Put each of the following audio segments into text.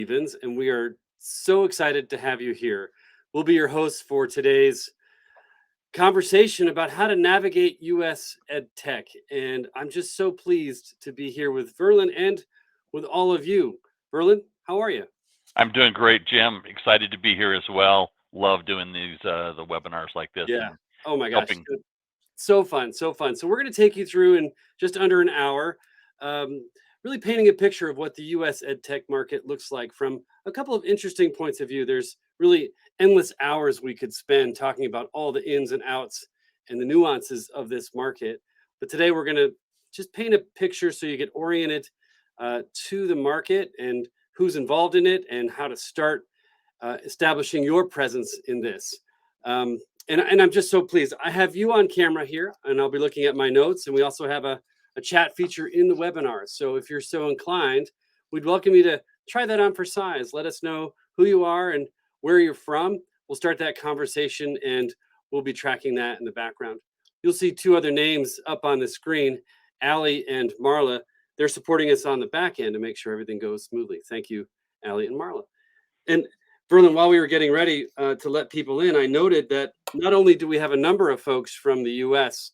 Stephens, and we are so excited to have you here. We'll be your hosts for today's conversation about how to navigate US ed tech. And I'm just so pleased to be here with Verlan and with all of you. Verlan, how are you? I'm doing great, Jim. Excited to be here as well. Love doing these the webinars like this Yeah. and Oh my gosh. helping. So fun, so fun. So we're going to take you through in just under an hour, um, really painting a picture of what the U.S. ed tech market looks like from a couple of interesting points of view. There's really endless hours we could spend talking about all the ins and outs and the nuances of this market. But today we're going to just paint a picture so you get oriented to the market and who's involved in it and how to start establishing your presence in this. And I'm just so pleased. I have you on camera here, and I'll be looking at my notes. And we also have a chat feature in the webinar. So if you're so inclined, we'd welcome you to try that on for size. Let us know who you are and where you're from. We'll start that conversation, and we'll be tracking that in the background. You'll see two other names up on the screen, Allie and Marla. They're supporting us on the back end to make sure everything goes smoothly. Thank you, Allie and Marla. And Verlin, while we were getting ready to let people in, I noted that not only do we have a number of folks from the US,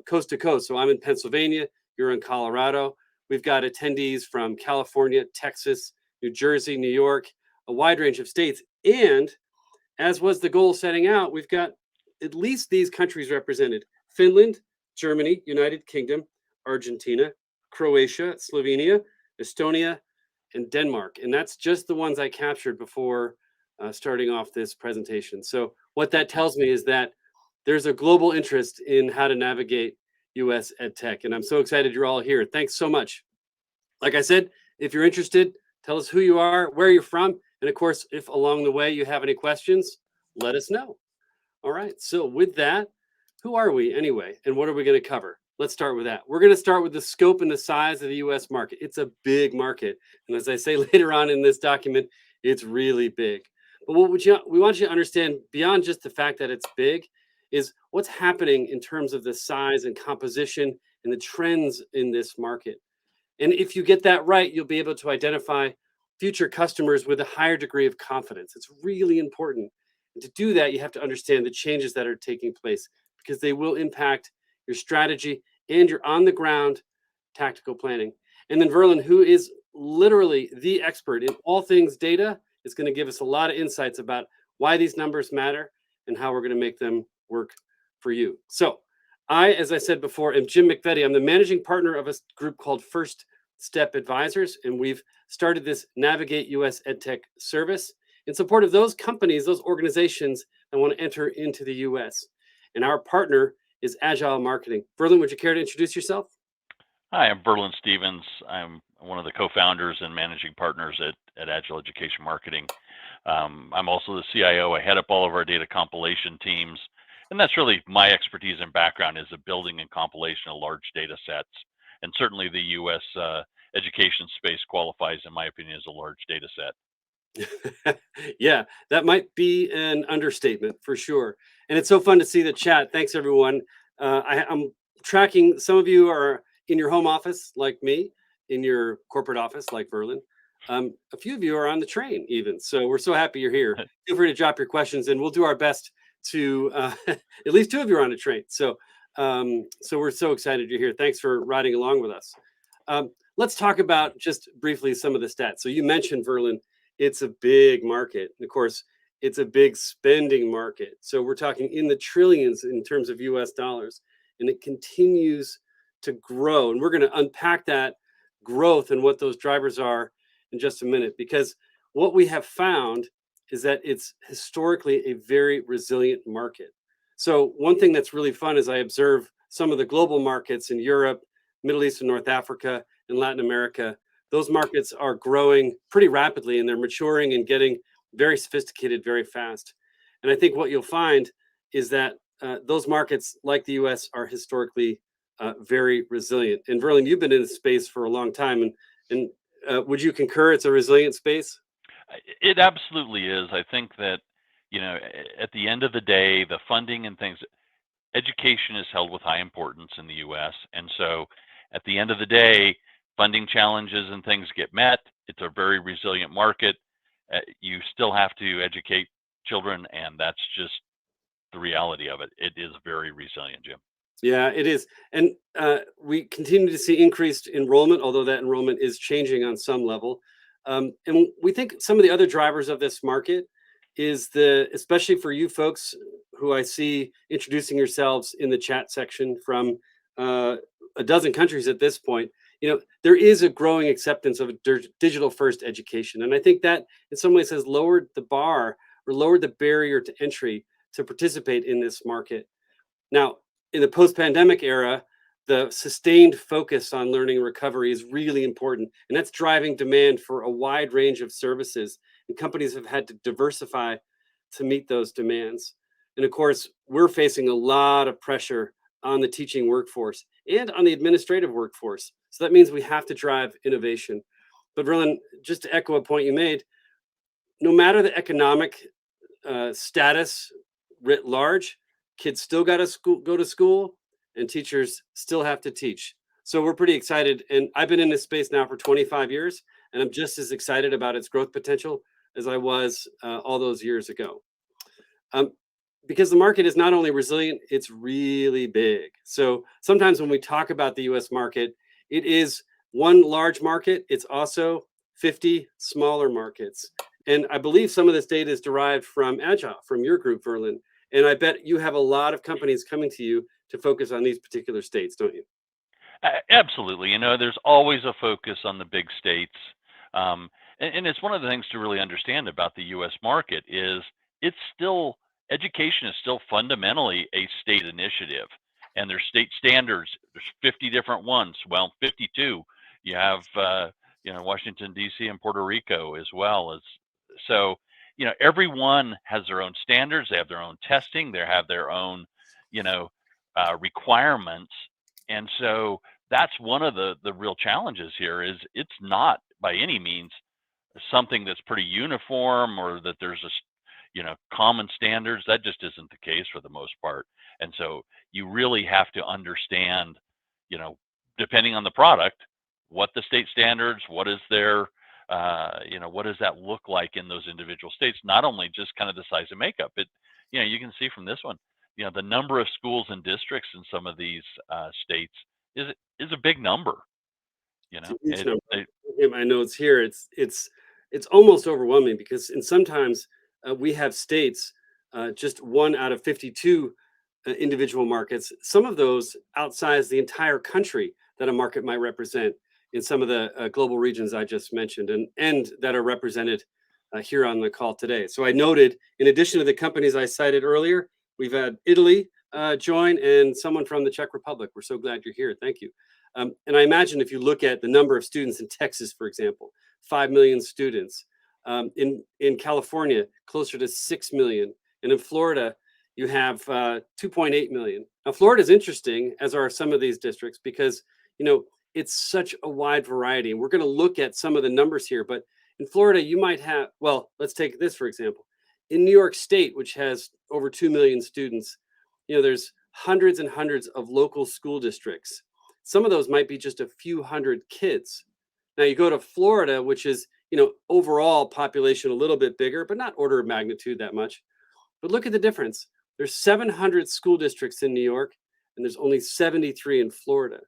coast to coast, so I'm in Pennsylvania, you're in Colorado. We've got attendees from California, Texas, New Jersey, New York, a wide range of states. And as was the goal setting out, we've got at least these countries represented: Finland, Germany, United Kingdom, Argentina, Croatia, Slovenia, Estonia, and Denmark. And that's just the ones I captured before starting off this presentation. So what that tells me is that there's a global interest in how to navigate US ed tech. And I'm so excited you're all here. Thanks so much. Like I said, if you're interested, tell us who you are, where you're from. And of course, if along the way you have any questions, let us know. All right. So with that, who are we anyway? And what are we going to cover? Let's start with that. We're going to start with the scope and the size of the US market. It's a big market. And as I say later on in this document, it's really big. But what we want you to understand beyond just the fact that it's big is what's happening in terms of the size and composition and the trends in this market. And if you get that right, you'll be able to identify future customers with a higher degree of confidence. It's really important. And to do that, you have to understand the changes that are taking place because they will impact your strategy and your on the ground tactical planning. And then Verlin, who is literally the expert in all things data, is going to give us a lot of insights about why these numbers matter and how we're going to make them work for you. So as I said before, am Jim McVety. I'm the managing partner of a group called First Step Advisors, and we've started this Navigate US EdTech service in support of those companies, those organizations that want to enter into the US. And our partner is Agile Marketing. Verlin, would you care to introduce yourself? Hi, I'm Verlan Stephens. I'm one of the co-founders and managing partners at Agile Education Marketing. I'm also the CIO. I head up all of our data compilation teams. And that's really my expertise and background is the building and compilation of large data sets. And certainly the US education space qualifies, in my opinion, as a large data set. Yeah, that might be an understatement for sure. And it's so fun to see the chat. Thanks, everyone. I'm tracking. Some of you are in your home office, like me, in your corporate office, like Verlin. A few of you are on the train, even. So we're so happy you're here. Feel free to drop your questions, and we'll do our best to at least two of you are on the train. So we're so excited you're here. Thanks for riding along with us. Let's talk about just briefly some of the stats. So you mentioned, Verlin, it's a big market. And of course, it's a big spending market. So we're talking in the trillions in terms of US dollars, and it continues to grow. And we're going to unpack that growth and what those drivers are in just a minute, because what we have found is that it's historically a very resilient market. So one thing that's really fun is I observe some of the global markets in Europe, Middle East and North Africa, and Latin America. Those markets are growing pretty rapidly and they're maturing and getting very sophisticated very fast. And I think what you'll find is that those markets, like the US, are historically very resilient. And Verlin, you've been in the space for a long time. And would you concur it's a resilient space? It absolutely is. I think that, at the end of the day, the funding and things, education is held with high importance in the US. And so at the end of the day, funding challenges and things get met. It's a very resilient market. You still have to educate children, and that's just the reality of it. It is very resilient, Jim. Yeah, it is. And we continue to see increased enrollment, although that enrollment is changing on some level. And we think some of the other drivers of this market is especially for you folks who I see introducing yourselves in the chat section from a dozen countries at this point. There is a growing acceptance of digital first education. And I think that in some ways has lowered the bar or lowered the barrier to entry to participate in this market. Now, in the post-pandemic era, the sustained focus on learning and recovery is really important, and that's driving demand for a wide range of services, and companies have had to diversify to meet those demands. And of course, we're facing a lot of pressure on the teaching workforce and on the administrative workforce. So that means we have to drive innovation. But Verlin, just to echo a point you made, no matter the economic status writ large, kids still got to go to school, and teachers still have to teach. So we're pretty excited. And I've been in this space now for 25 years, and I'm just as excited about its growth potential as I was all those years ago. Because the market is not only resilient, it's really big. So sometimes when we talk about the US market, it is one large market. It's also 50 smaller markets. And I believe some of this data is derived from Agile, from your group, Verlin. And I bet you have a lot of companies coming to you to focus on these particular states, don't you? Absolutely. There's always a focus on the big states. And it's one of the things to really understand about the US market is it's still, education is still fundamentally a state initiative. And there's state standards. There's 50 different ones. Well, 52. You have, Washington, D.C. and Puerto Rico as well as. So, everyone has their own standards. They have their own testing. They have their own, requirements. And so that's one of the real challenges here is it's not by any means something that's pretty uniform or that there's common standards. That just isn't the case for the most part. And so you really have to understand, depending on the product, what the state standards, what is their, what does that look like in those individual states? Not only just kind of the size and makeup, you can see from this one, the number of schools and districts in some of these states is a big number. It's a huge number. In my notes here, it's almost overwhelming because sometimes we have states, just one out of 52 individual markets. Some of those outsize the entire country that a market might represent in some of the global regions I just mentioned, and that are represented here on the call today. So I noted, in addition to the companies I cited earlier, we've had Italy join and someone from the Czech Republic. We're so glad you're here. Thank you. And I imagine if you look at the number of students in Texas, for example, 5 million students. In California, closer to 6 million. And in Florida, you have 2.8 million. Now, Florida is interesting, as are some of these districts, because, it's such a wide variety. And we're going to look at some of the numbers here. But in Florida, you might have, well, let's take this, for example. In New York State, which has over 2 million students, there's hundreds and hundreds of local school districts. Some of those might be just a few hundred kids. Now you go to Florida, which is, overall population a little bit bigger, but not order of magnitude that much. But look at the difference. There's 700 school districts in New York, and there's only 73 in Florida.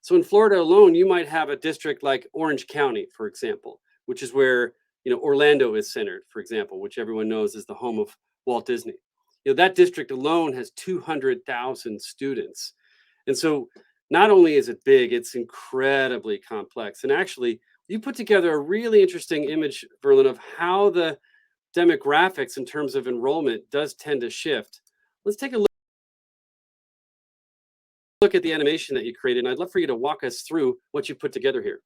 So in Florida alone, you might have a district like Orange County, for example, which is where, Orlando is centered, for example, which everyone knows is the home of Walt Disney. That district alone has 200,000 students. And so not only is it big, it's incredibly complex. And actually, you put together a really interesting image, Verlin, of how the demographics in terms of enrollment does tend to shift. Let's take a look at the animation that you created, and I'd love for you to walk us through what you put together here.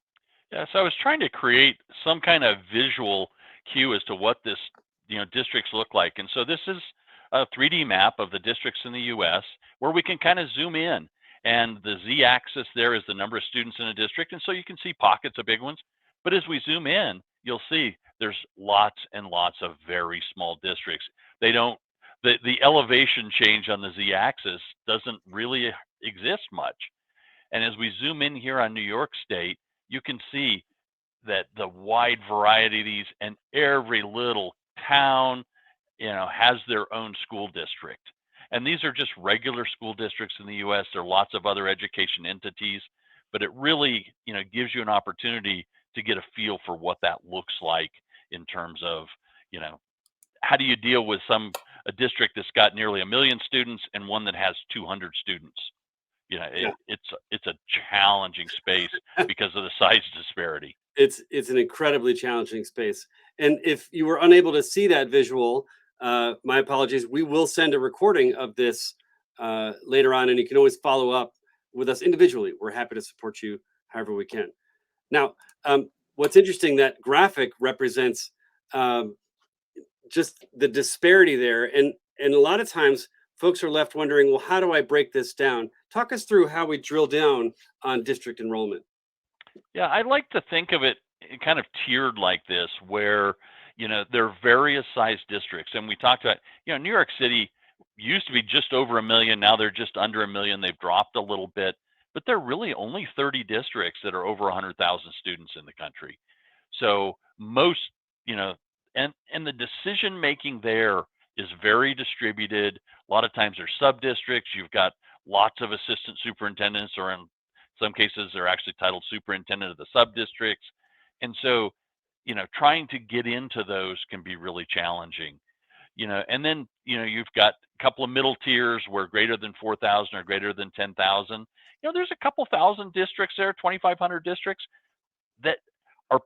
Yeah, so I was trying to create some kind of visual cue as to what this, districts look like. And so this is a 3D map of the districts in the US where we can kind of zoom in. And the Z-axis there is the number of students in a district. And so you can see pockets of big ones. But as we zoom in, you'll see there's lots and lots of very small districts. The elevation change on the Z-axis doesn't really exist much. And as we zoom in here on New York State, you can see that the wide variety of these, and every little town, has their own school district. And these are just regular school districts in the US. There are lots of other education entities, but it really, gives you an opportunity to get a feel for what that looks like in terms of, you know, how do you deal with a district that's got nearly 1 million students and one that has 200 students? Yeah. It's a challenging space because of the size disparity. It's an incredibly challenging space. And if you were unable to see that visual, my apologies. We will send a recording of this later on, and you can always follow up with us individually. We're happy to support you however we can. Now, what's interesting, that graphic represents just the disparity there, and a lot of times folks are left wondering, well, how do I break this down? Talk us through how we drill down on district enrollment. Yeah, I like to think of it kind of tiered like this, where, there are various size districts. And we talked about, New York City used to be just over 1 million. Now they're just under 1 million. They've dropped a little bit, but there are really only 30 districts that are over 100,000 students in the country. So most, and the decision making there is very distributed. A lot of times there's sub districts. You've got lots of assistant superintendents, or in some cases they're actually titled superintendent of the sub districts. And so, trying to get into those can be really challenging. And then, you've got a couple of middle tiers where greater than 4,000 or greater than 10,000. There's a couple thousand districts there, 2,500 districts that are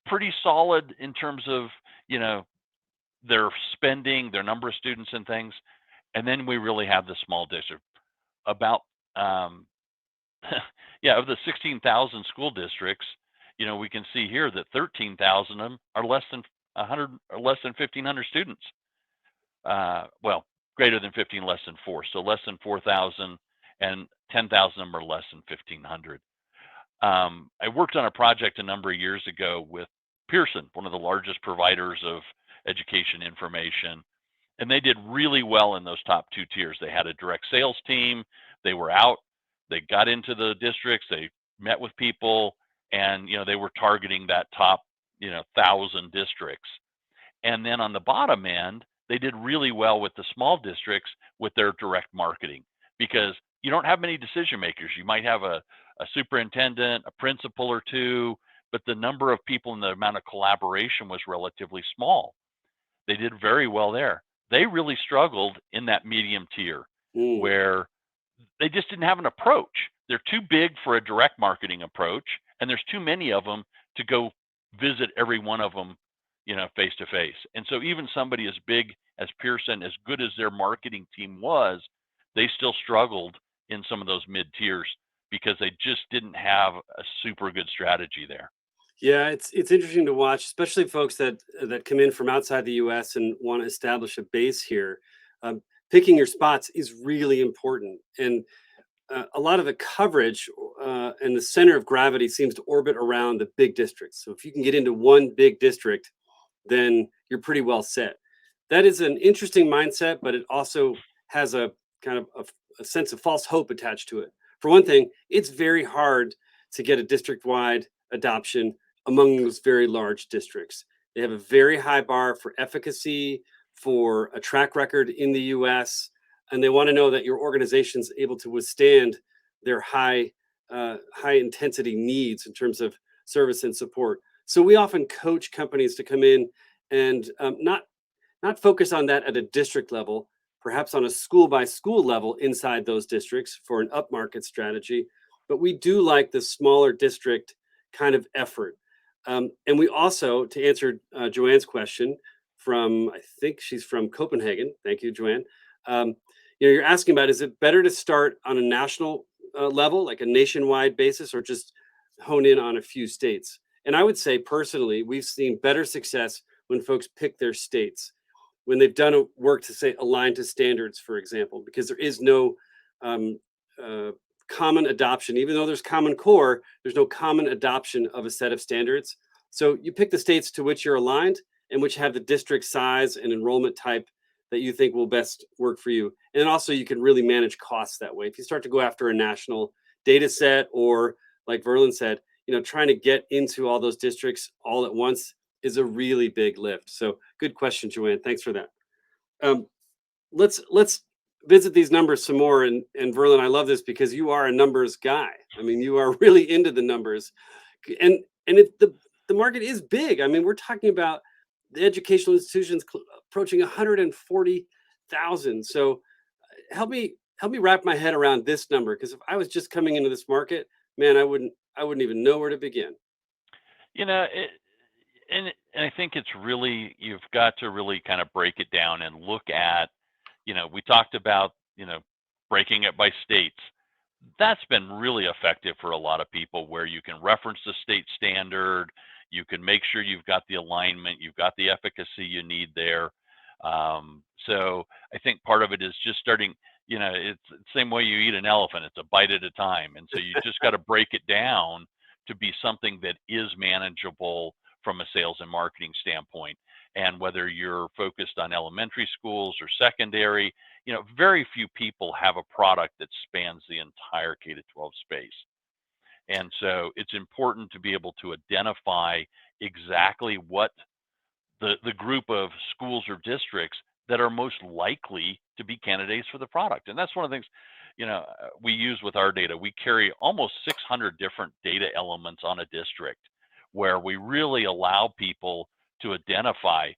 pretty solid in terms of, their spending, their number of students and things. And then we really have the small district. About of the 16,000 school districts, we can see here that 13,000 of them are less than 100 or less than 1,500 students. Well, greater than 15, less than 4. So less than 4,000, and 10,000 of them are less than 1,500. I worked on a project a number of years ago with Pearson, one of the largest providers of education information, and they did really well in those top 2 tiers. They had a direct sales team. They were out. They got into the districts. They met with people, and they were targeting that top 1,000 districts. And then on the bottom end, they did really well with the small districts with their direct marketing, because you don't have many decision makers. You might have a superintendent, a principal or 2, but the number of people and the amount of collaboration was relatively small. They did very well there. They really struggled in that medium tier, where they just didn't have an approach. They're too big for a direct marketing approach, and there's too many of them to go visit every one of them, face to face. And so even somebody as big as Pearson, as good as their marketing team was, they still struggled in some of those mid tiers because they just didn't have a super good strategy there. Yeah, it's interesting to watch, especially folks that come in from outside the U.S. and want to establish a base here. Picking your spots is really important, and a lot of the coverage and the center of gravity seems to orbit around the big districts. So if you can get into one big district, then you're pretty well set. That is an interesting mindset, but it also has a kind of a sense of false hope attached to it. For one thing, it's very hard to get a district-wide adoption among those very large districts. They have a very high bar for efficacy, for a track record in the US, and they want to know that your organization's able to withstand their high intensity needs in terms of service and support. So we often coach companies to come in and not focus on that at a district level, perhaps on a school by school level inside those districts for an upmarket strategy. But we do like the smaller district kind of effort. And we also, to answer Joanne's question I think she's from Copenhagen. Thank you, Joanne. You're asking about, is it better to start on a national level, like a nationwide basis, or just hone in on a few states? And I would say personally, we've seen better success when folks pick their states, when they've done work to say align to standards, for example, because there is no common adoption. Even though there's common core, there's no common adoption of a set of standards. So you pick the states to which you're aligned and which have the district size and enrollment type that you think will best work for you. And also you can really manage costs that way. If you start to go after a national data set, or like Verlan said, trying to get into all those districts all at once is a really big lift. So good question, Joanne. Thanks for that. Um, let's visit these numbers some more. And Verlan, I love this because you are a numbers guy. I mean, you are really into the numbers, and the market is big. I mean, we're talking about the educational institutions approaching 140,000. So help me wrap my head around this number, because if I was just coming into this market, man, I wouldn't even know where to begin. You know, and I think it's really, you've got to really kind of break it down and look at, we talked about, breaking it by states. That's been really effective for a lot of people, where you can reference the state standard, you can make sure you've got the alignment, you've got the efficacy you need there. So I think part of it is just starting, it's the same way you eat an elephant, it's a bite at a time. And so you just got to break it down to be something that is manageable from a sales and marketing standpoint. And whether you're focused on elementary schools or secondary, very few people have a product that spans the entire K-12 space. And so it's important to be able to identify exactly what the group of schools or districts that are most likely to be candidates for the product. And that's one of the things, we use with our data. We carry almost 600 different data elements on a district, where we really allow people to identify,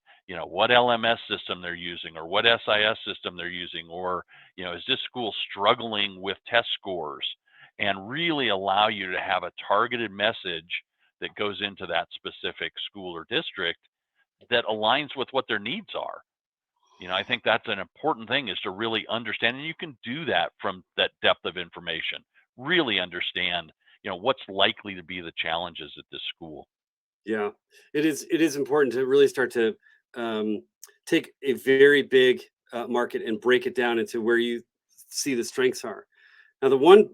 what LMS system they're using, or what SIS system they're using, or, is this school struggling with test scores, and really allow you to have a targeted message that goes into that specific school or district that aligns with what their needs are. I think that's an important thing, is to really understand, and you can do that from that depth of information, really understand, what's likely to be the challenges at this school. Yeah, it is important to really start to um, take a very big market and break it down into where you see the strengths are. Now, the one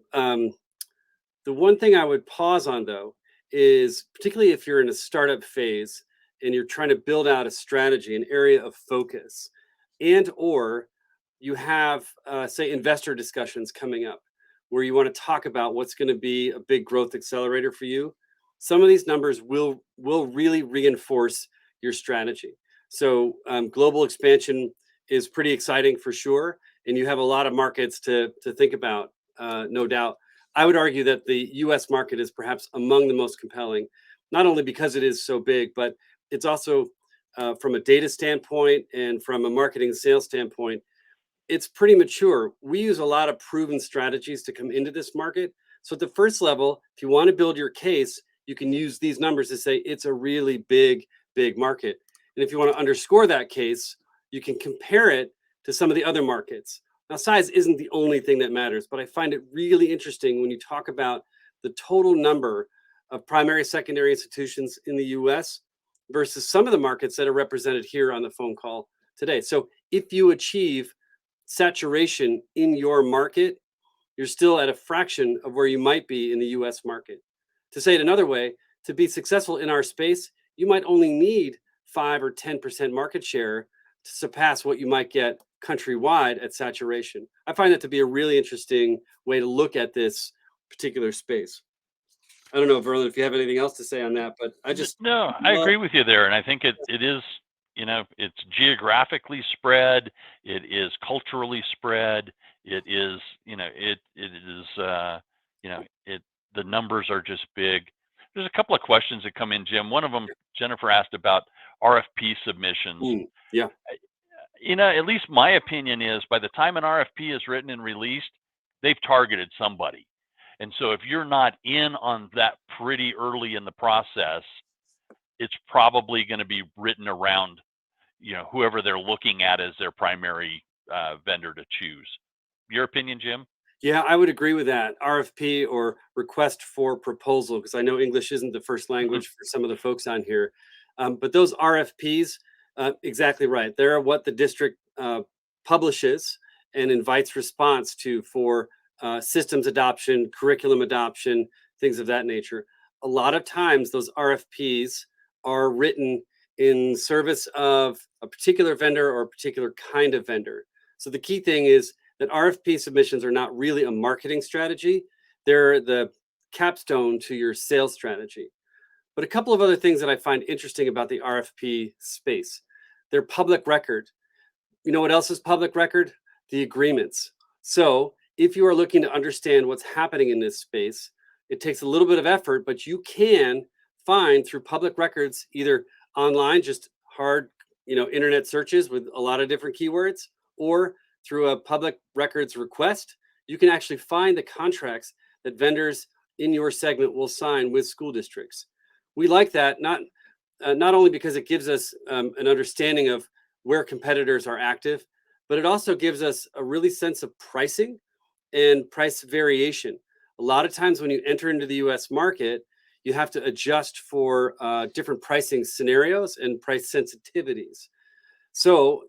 thing I would pause on, though, is particularly if you're in a startup phase and you're trying to build out a strategy, an area of focus, and or you have, say, investor discussions coming up where you want to talk about what's going to be a big growth accelerator for you. Some of these numbers will really reinforce your strategy. So global expansion is pretty exciting for sure, and you have a lot of markets to think about, no doubt. I would argue that the U.S. market is perhaps among the most compelling, not only because it is so big, but it's also from a data standpoint and from a marketing sales standpoint, it's pretty mature. We use a lot of proven strategies to come into this market. So at the first level, if you want to build your case, you can use these numbers to say it's a really big market. And if you want to underscore that case, you can compare it to some of the other markets. Now, size isn't the only thing that matters, but I find it really interesting when you talk about the total number of primary, secondary institutions in the US versus some of the markets that are represented here on the phone call today. So if you achieve saturation in your market, you're still at a fraction of where you might be in the US market. To say it another way, to be successful in our space, you might only need 5 or 10% market share to surpass what you might get countrywide at saturation. I find that to be a really interesting way to look at this particular space. I don't know, Verlin, if you have anything else to say on that, but I just No, I love. agree with you there, and I think it is, it's geographically spread, it is culturally spread, it is, it is, the numbers are just big. There's a couple of questions that come in, Jim. One of them, Jennifer asked about RFP submissions. Yeah, At least my opinion is, by the time an RFP is written and released, they've targeted somebody. And so if you're not in on that pretty early in the process, it's probably going to be written around, whoever they're looking at as their primary vendor to choose. Your opinion, Jim? yeah, I would agree with that. RFP, or request for proposal, because I know English isn't the first Mhm. language for some of the folks on here. But those RFPs, exactly right. They're what the district publishes and invites response to for systems adoption, curriculum adoption, things of that nature. A lot of times, those RFPs are written in service of a particular vendor or a particular kind of vendor. So the key thing is that RFP submissions are not really a marketing strategy. They're capstone to your sales strategy. But a couple of other things that I find interesting about the RFP space. They're public record. You know what else is public record? The agreements. So if you are looking to understand what's happening in this space, it takes a little bit of effort, but you can find through public records, either online, just hard, internet searches with a lot of different keywords, or through a public records request, you can actually find the contracts that vendors in your segment will sign with school districts. We like that, not only because it gives us an understanding of where competitors are active, but it also gives us a really sense of pricing and price variation. A lot of times when you enter into the US market, you have to adjust for different pricing scenarios and price sensitivities. So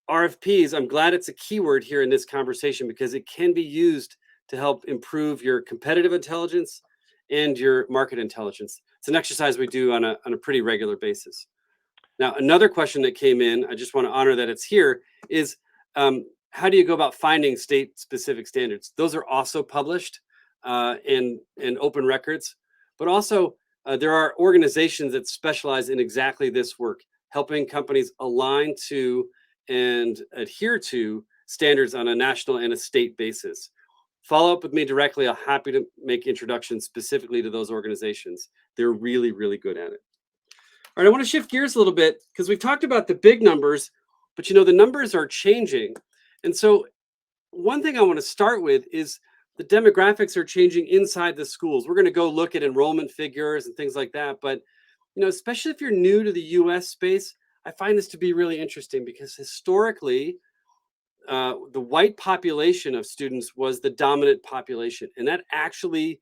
RFPs, I'm glad it's a keyword here in this conversation because it can be used to help improve your competitive intelligence and your market intelligence. It's an exercise we do on a pretty regular basis. Now, another question that came in, I just want to honor that it's here, is how do you go about finding state-specific standards? Those are also published in open records, but also there are organizations that specialize in exactly this work, helping companies align to and adhere to standards on a national and a state basis. Follow up with me directly. I'm happy to make introductions specifically to those organizations. They're really, really good at it. All right, I want to shift gears a little bit because we've talked about the big numbers, but the numbers are changing. And so one thing I want to start with is the demographics are changing inside the schools. We're going to go look at enrollment figures and things like that. But, especially if you're new to the US space, I find this to be really interesting because historically, the white population of students was the dominant population. And that actually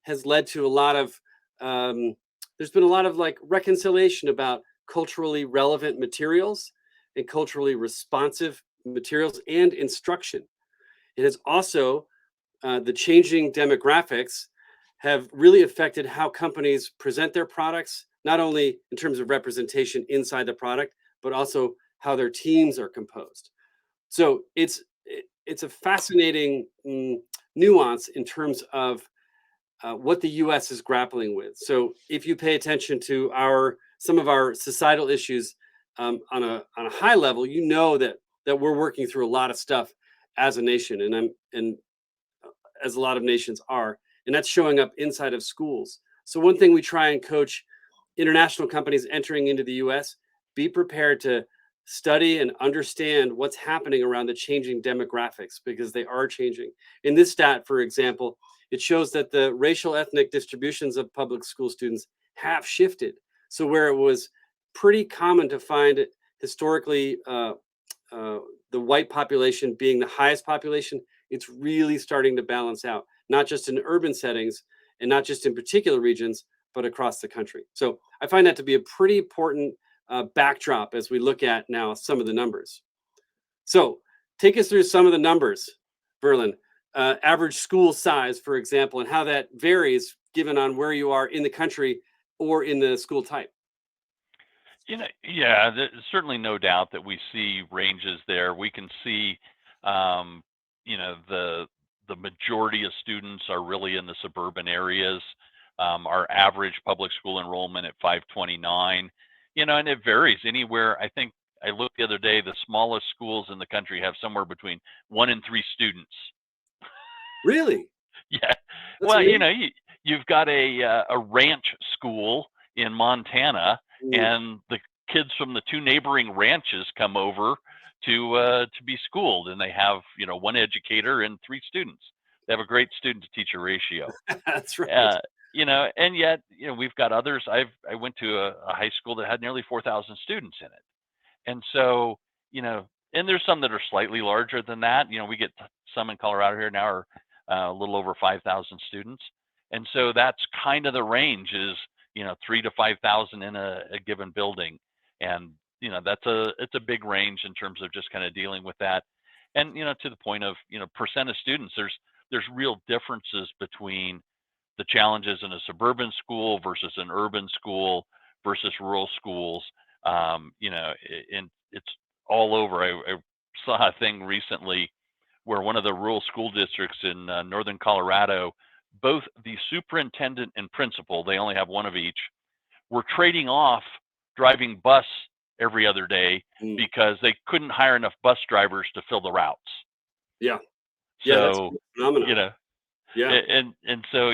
has led to a lot of, there's been a lot of like reconciliation about culturally relevant materials and culturally responsive materials and instruction. It has also, the changing demographics have really affected how companies present their products, not only in terms of representation inside the product, but also how their teams are composed. So it's a fascinating nuance in terms of what the U.S. is grappling with. So if you pay attention to some of our societal issues on a high level, that we're working through a lot of stuff as a nation, and as a lot of nations are, and that's showing up inside of schools. So one thing we try and coach international companies entering into the U.S. be prepared to study and understand what's happening around the changing demographics because they are changing. In this stat, for example, it shows that the racial ethnic distributions of public school students have shifted. So where it was pretty common to find historically the white population being the highest population, it's really starting to balance out, not just in urban settings and not just in particular regions, but across the country. So I find that to be a pretty important backdrop as we look at now some of the numbers. So take us through some of the numbers, Verlan. Average school size, for example, and how that varies given on where you are in the country or in the school type. Yeah, there's certainly no doubt that we see ranges there. We can see, um, the majority of students are really in the suburban areas. Our average public school enrollment at 529, and it varies anywhere. I think I looked the other day, the smallest schools in the country have somewhere between 1 and 3 students. Really? Yeah. That's Well, amazing. you've got a ranch school in Montana, Mm. and the kids from the 2 neighboring ranches come over to be schooled, and they have, 1 educator and 3 students. They have a great student to teacher ratio. That's right. Uh, and yet, we've got others. I went to a high school that had nearly 4,000 students in it. And so, and there's some that are slightly larger than that. We get some in Colorado here now are a little over 5,000 students. And so that's kind of the range is, 3 to 5,000 in a given building. And, it's a big range in terms of just kind of dealing with that. And, to the point of, percent of students, there's real differences between the challenges in a suburban school versus an urban school versus rural schools. And it's all over. I saw a thing recently where one of the rural school districts in northern Colorado both the superintendent and principal, they only have one of each, were trading off driving bus every other day Mm. because they couldn't hire enough bus drivers to fill the routes. Yeah. Yeah, that's So, you phenomenal. know, Yeah. and so,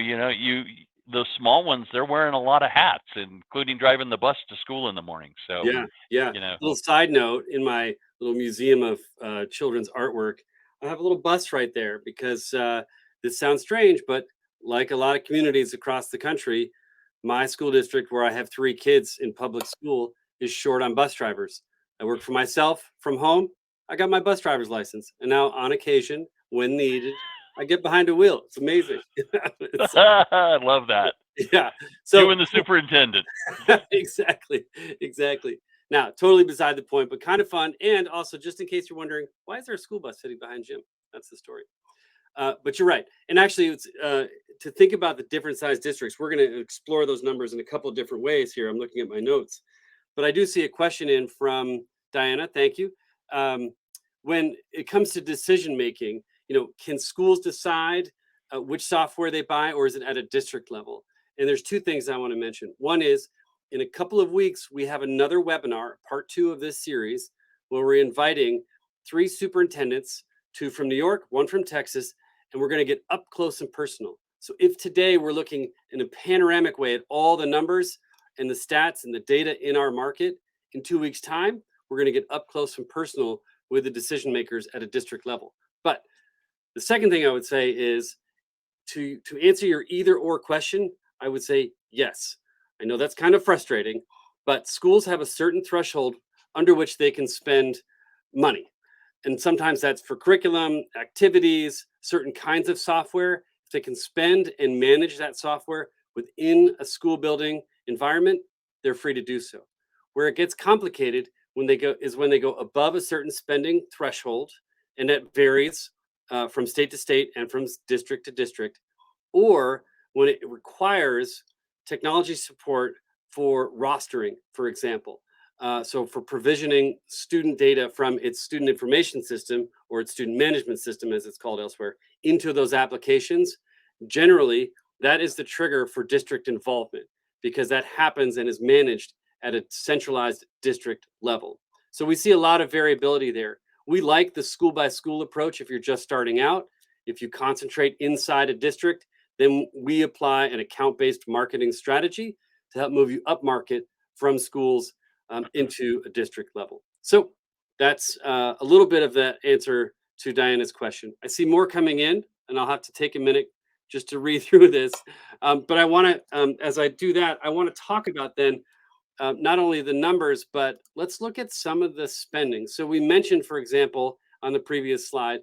those small ones, they're wearing a lot of hats, including driving the bus to school in the morning. So, Yeah, yeah. you know, Little side note, in my little museum of children's artwork, I have a little bus right there because this sounds strange, but like a lot of communities across the country, my school district, where I have 3 kids in public school, is short on bus drivers. I work for myself from home. I got my bus driver's license, and now on occasion, when needed, I get behind a wheel. It's amazing. It's, I love that. yeah. You So and the superintendent. exactly, exactly. Now, totally beside the point, but kind of fun. And also, just in case you're wondering, why is there a school bus sitting behind Jim? That's the story. But you're right. And actually, it's to think about the different size districts. We're going to explore those numbers in a couple of different ways here. I'm looking at my notes, but I do see a question in from Diana. Thank you. Um, when it comes to decision making, can schools decide which software they buy, or is it at a district level? And there's 2 things I want to mention. One is, in a couple of weeks, we have another webinar, part 2 of this series, where we're inviting 3 superintendents, 2 from New York, 1 from Texas, and we're going to get up close and personal. So if today we're looking in a panoramic way at all the numbers and the stats and the data in our market, in 2 weeks' time, we're going to get up close and personal with the decision makers at a district level. But the second thing I would say is, to answer your either or question, I would say yes. I know that's kind of frustrating, but schools have a certain threshold under which they can spend money. And sometimes that's for curriculum, activities, certain kinds of software. If they can spend and manage that software within a school building environment, they're free to do so. Where it gets complicated when they go above a certain spending threshold, and that varies from state to state and from district to district, or when it requires technology support for rostering, for example. So for provisioning student data from its student information system, or its student management system, as it's called elsewhere, into those applications, generally that is the trigger for district involvement, because that happens and is managed at a centralized district level. So we see a lot of variability there. We like the school by school approach if you're just starting out. If you concentrate inside a district, then we apply an account-based marketing strategy to help move you up market from schools into a district level. So that's a little bit of the answer to Diana's question. I see more coming in, and I'll have to take a minute just to read through this. But I want to, as I do that, I want to talk about then not only the numbers, but let's look at some of the spending. So we mentioned, for example, on the previous slide,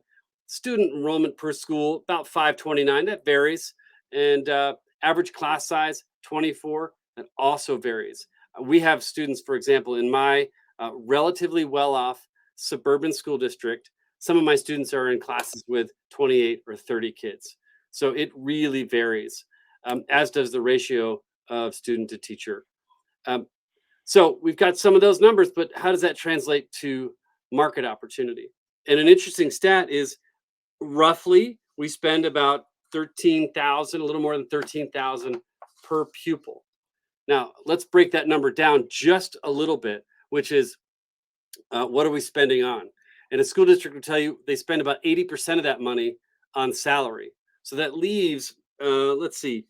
student enrollment per school, about 529. That varies. And average class size, 24. That also varies. We have students, for example, in my relatively well-off suburban school district. Some of my students are in classes with 28 or 30 kids. So it really varies, as does the ratio of student to teacher. Um, so we've got some of those numbers, but how does that translate to market opportunity? And an interesting stat is, roughly we spend about 13,000, a little more than 13,000 per pupil. Now, let's break that number down just a little bit, which is what are we spending on? And a school district will tell you they spend about 80% of that money on salary. So that leaves, let's see,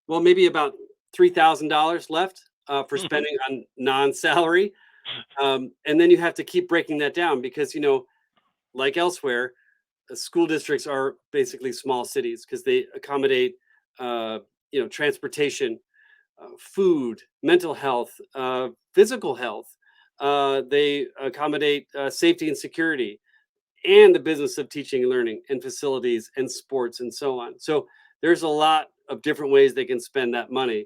well, maybe about $3,000 left for spending on non-salary. And then you have to keep breaking that down because, like elsewhere, school districts are basically small cities because they accommodate, transportation, food, mental health, physical health. They accommodate safety and security, and the business of teaching and learning, and facilities and sports and so on. So there's a lot of different ways they can spend that money.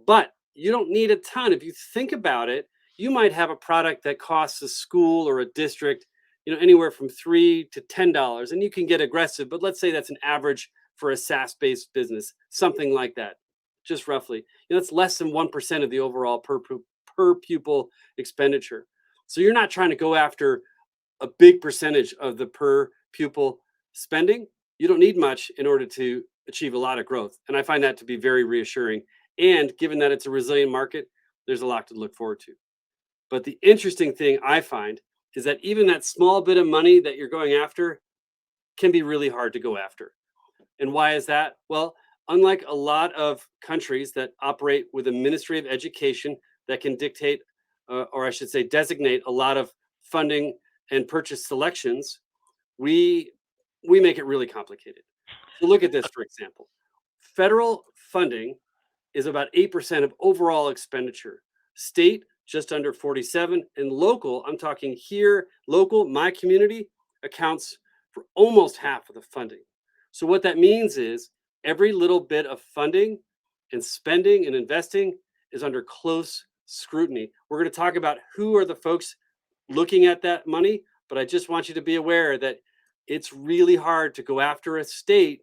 But you don't need a ton. If you think about it, you might have a product that costs a school or a district, anywhere from $3 to $10, and you can get aggressive. But let's say that's an average for a SaaS-based business, something like that, just roughly. It's less than 1% of the overall per pupil expenditure. So you're not trying to go after a big percentage of the per pupil spending. You don't need much in order to achieve a lot of growth. And I find that to be very reassuring. And given that it's a resilient market, there's a lot to look forward to. But the interesting thing I find is that even that small bit of money that you're going after can be really hard to go after. And why is that? Well, unlike a lot of countries that operate with a Ministry of Education that can dictate, or I should say, designate a lot of funding and purchase selections, we we make it really complicated. So look at this, for example. Federal funding is about 8% of overall expenditure. State, just under 47, and local, I'm talking here, local, my community, accounts for almost half of the funding. So what that means is every little bit of funding and spending and investing is under close scrutiny. We're going to talk about who are the folks looking at that money, but I just want you to be aware that it's really hard to go after a state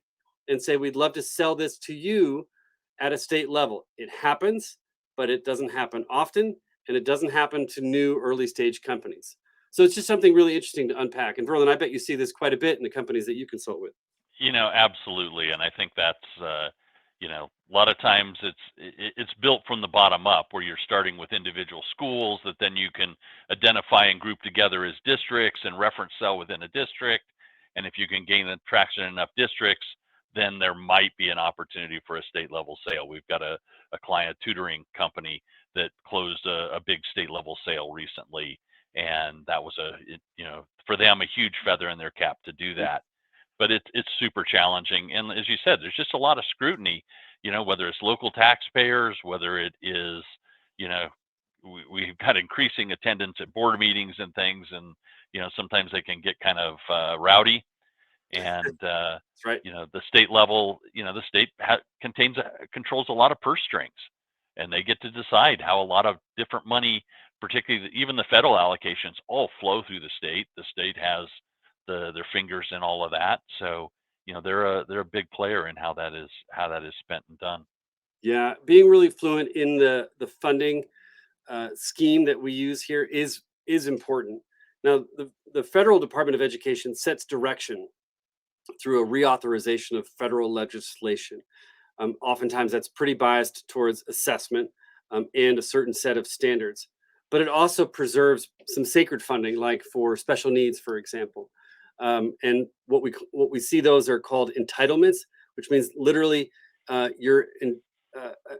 and say, we'd love to sell this to you at a state level. It happens, but it doesn't happen often, and it doesn't happen to new early stage companies. So it's just something really interesting to unpack. And Verlin, I bet you see this quite a bit in the companies that you consult with. Absolutely, and I think that's a lot of times it's built from the bottom up, where you're starting with individual schools that then you can identify and group together as districts and reference sell within a district. And if you can gain the traction in enough districts, then there might be an opportunity for a state level sale. We've got a client tutoring company that closed a big state level sale recently, and that was for them a huge feather in their cap to do that. But it's super challenging, and as you said, there's just a lot of scrutiny. Whether it's local taxpayers, whether it is, you know, we've got increasing attendance at board meetings and things, and sometimes they can get kind of rowdy. And That's right. the state level, the state controls a lot of purse strings, and they get to decide how a lot of different money, particularly even the federal allocations, all flow through the state. The state has their fingers in all of that, so they're a big player in how that is spent and done. Yeah, being really fluent in the funding scheme that we use here is important. Now, the federal Department of Education sets direction through a reauthorization of federal legislation. Oftentimes, that's pretty biased towards assessment and a certain set of standards. But it also preserves some sacred funding, like for special needs, for example. And what we see those are called entitlements, which means literally you're in.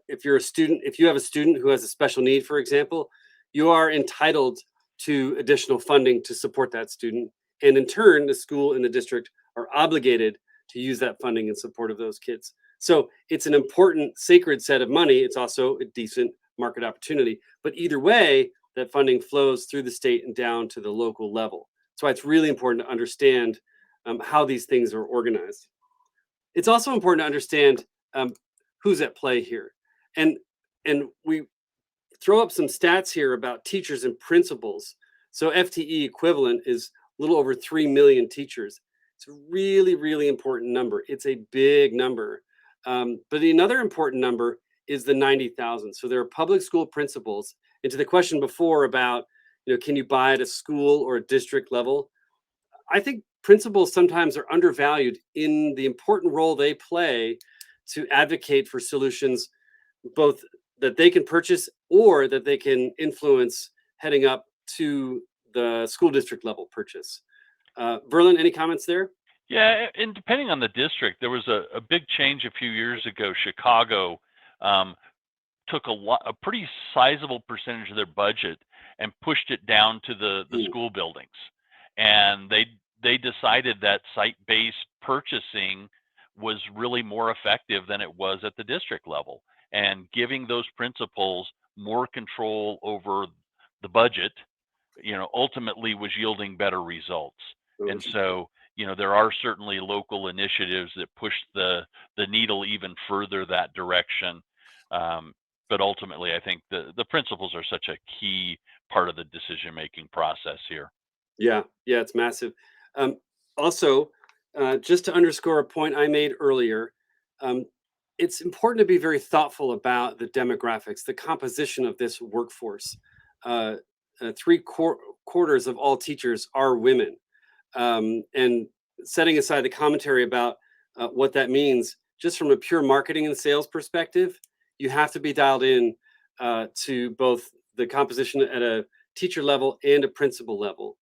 If you're a student, if you have a student who has a special need, for example, you are entitled to additional funding to support that student. And in turn, the school and the district are obligated to use that funding in support of those kids. So it's an important sacred set of money. It's also a decent market opportunity. But either way, that funding flows through the state and down to the local level. That's why it's really important to understand how these things are organized. It's also important to understand who's at play here. And we throw up some stats here about teachers and principals. So FTE equivalent is a little over 3 million teachers. It's a really, really important number. It's a big number. But another important number is the 90,000. So there are public school principals. And to the question before about, can you buy at a school or a district level? I think principals sometimes are undervalued in the important role they play to advocate for solutions, both that they can purchase or that they can influence heading up to the school district level purchase. Verlin, any comments there? Yeah, and depending on the district, there was a big change a few years ago. Chicago took a pretty sizable percentage of their budget and pushed it down to the school buildings, and they decided that site-based purchasing was really more effective than it was at the district level, and giving those principals more control over the budget, ultimately was yielding better results. And so, there are certainly local initiatives that push the needle even further that direction. But ultimately, I think the principals are such a key part of the decision-making process here. Yeah, it's massive. Also, just to underscore a point I made earlier, it's important to be very thoughtful about the demographics, the composition of this workforce. Three-quarters of all teachers are women. And setting aside the commentary about what that means, just from a pure marketing and sales perspective, you have to be dialed in to both the composition at a teacher level and a principal level.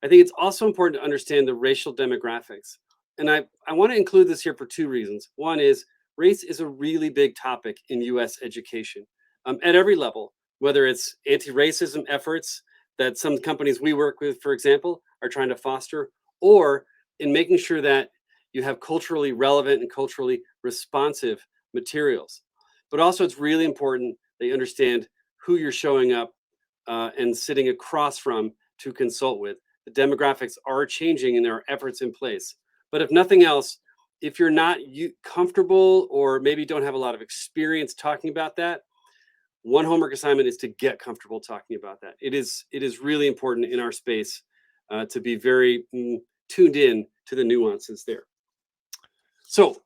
I think it's also important to understand the racial demographics. And I want to include this here for two reasons. One is race is a really big topic in US education at every level, whether it's anti racism efforts that some companies we work with, for example, are trying to foster, or in making sure that you have culturally relevant and culturally responsive materials. But also, it's really important that you understand who you're showing up and sitting across from to consult with. The demographics are changing and there are efforts in place. But if nothing else, if you're not comfortable or maybe don't have a lot of experience talking about that, one homework assignment is to get comfortable talking about that. It is really important in our space to be very tuned in to the nuances there. So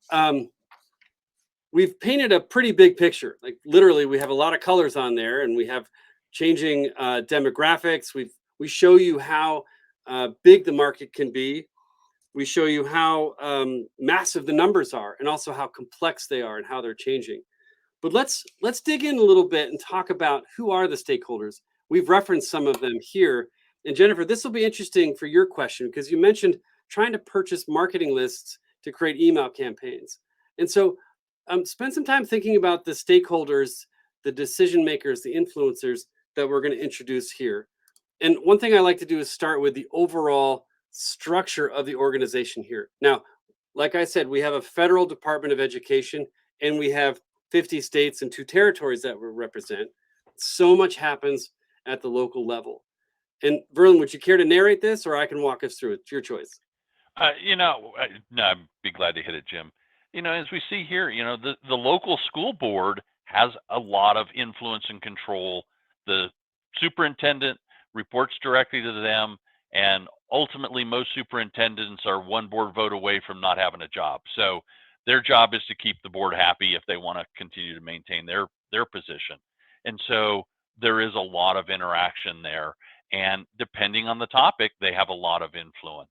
we've painted a pretty big picture. Like literally, we have a lot of colors on there, and we have changing demographics. We show you how big the market can be. We show you how massive the numbers are, and also how complex they are and how they're changing. But let's dig in a little bit and talk about who are the stakeholders. We've referenced some of them here. And Jennifer, this will be interesting for your question because you mentioned trying to purchase marketing lists to create email campaigns. And so spend some time thinking about the stakeholders, the decision makers, the influencers that we're going to introduce here. And one thing I like to do is start with the overall structure of the organization here. Now, like I said, we have a federal Department of Education, and we have 50 states and 2 territories that we represent. So much happens at the local level. And Verlan, would you care to narrate this, or I can walk us through it? It's your choice. No, I'd be glad to hit it, Jim. As we see here, the local school board has a lot of influence and control. The superintendent reports directly to them, and ultimately most superintendents are one board vote away from not having a job. So their job is to keep the board happy if they want to continue to maintain their position. And so there is a lot of interaction there, and depending on the topic, they have a lot of influence.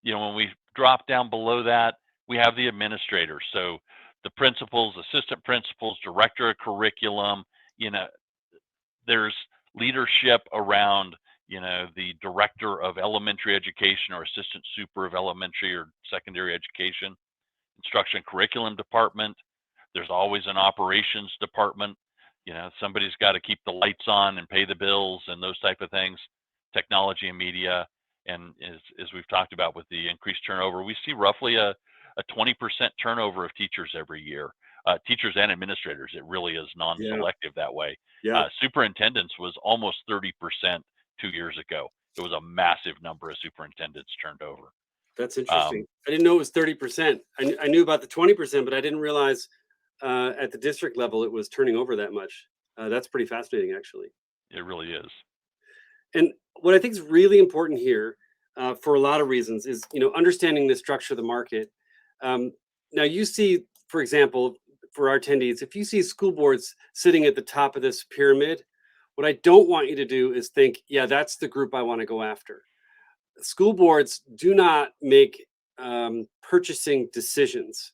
When we drop down below that, we have the administrators. So the principals, assistant principals, director of curriculum, there's leadership around, the director of elementary education or assistant super of elementary or secondary education, instruction and curriculum department. There's always an operations department. Somebody's got to keep the lights on and pay the bills and those type of things, technology and media. And as we've talked about with the increased turnover, we see roughly a 20% turnover of teachers every year, teachers and administrators. It really is non-selective that way. Yeah. Superintendents was almost 30% 2 years ago. It was a massive number of superintendents turned over. That's interesting. I didn't know it was 30%. I knew about the 20%, but I didn't realize at the district level it was turning over that much. That's pretty fascinating, actually. It really is. And what I think is really important here for a lot of reasons is, understanding the structure of the market. Now you see, for example, for our attendees, if you see school boards sitting at the top of this pyramid, what I don't want you to do is think, yeah, that's the group I want to go after. School boards do not make purchasing decisions.